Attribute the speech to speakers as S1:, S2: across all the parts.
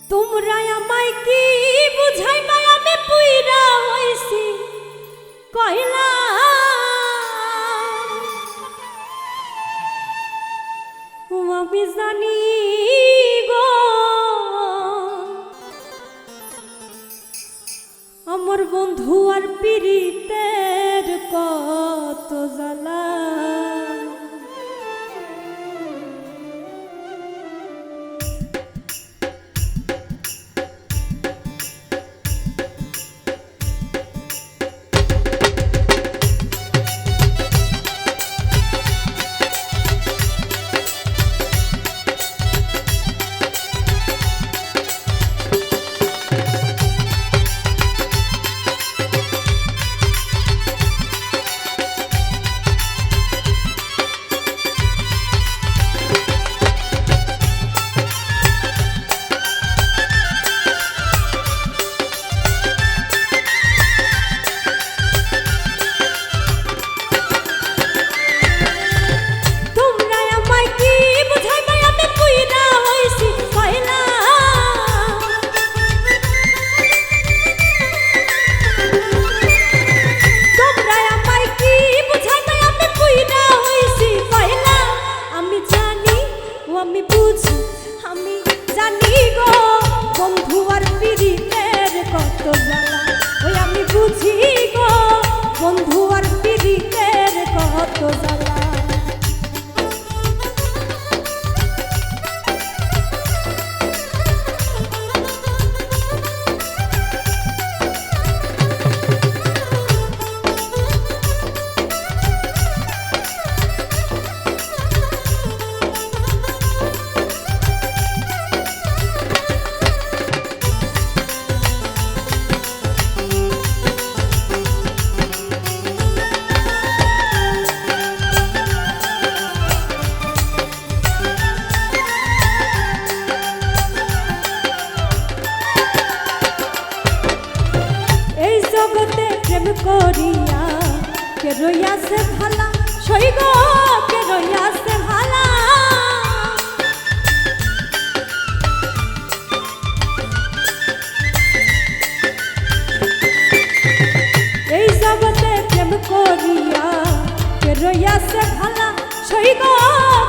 S1: তোমরা আমায় কি বুঝাইবা আমি পুইরা হইছি কয়লা আমি জানি গো আমার বন্ধু আর পীড়িতের কত জ্বালা আমি বুঝি আমি জানি গো বন্ধু আর পীড়িতের কত জ্বালা ওই আমি বুঝি গো বন্ধু আর পীড়িতের কত জ্বালা প্রেম করিয়া কে রইয়াছে ভালা সইগ কে রইয়াছে ভালা এই জগতে প্রেম করিয়া কে রইয়াছে ভালা সইগ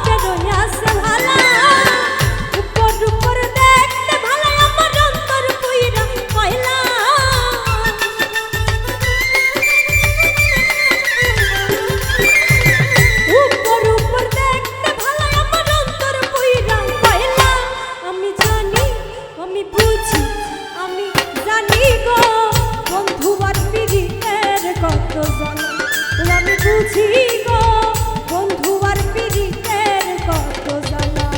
S1: কে রইয়াছে ভালা উপর উপর দেখতে ভালা আমার অন্তর পুইরা কয়লা আমি বুঝি গো বন্ধু আর পীড়িতের কত জ্বালা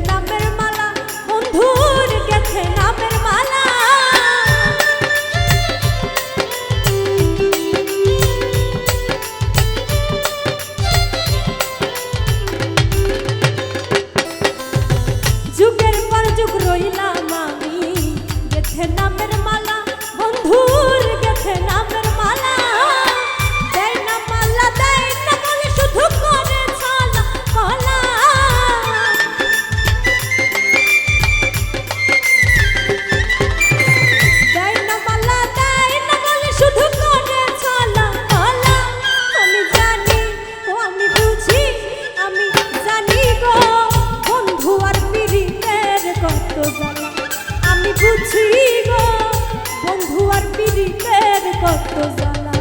S1: নামের মালা বন্ধুর গেছে নামের মালা যুগের পর যুগ রইলাম আমি গেছে নামের মালা বন্ধুর গেছে নামের মালা দেয় না মালা দেয় না বলে শুধু করে ছালা কলা আমি বুঝি গো বন্ধু আর পীড়িতের কত জ্বালা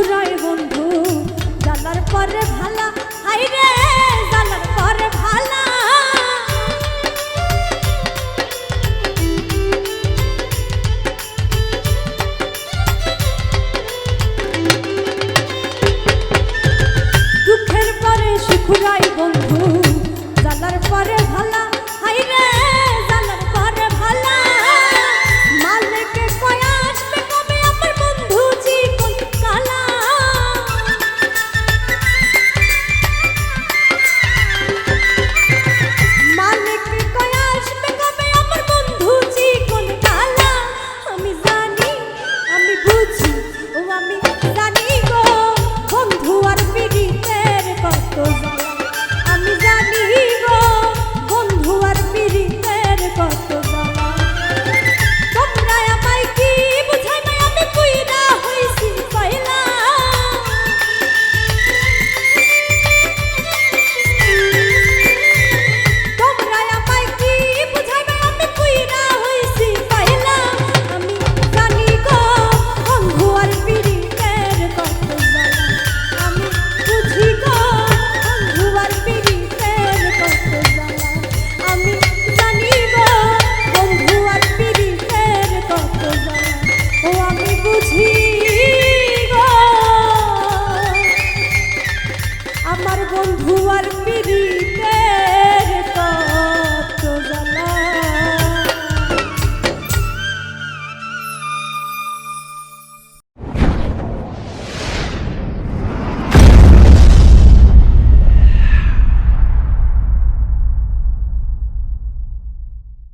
S1: ফুরায় বন্ধু জালার পরে ভালা হাইরে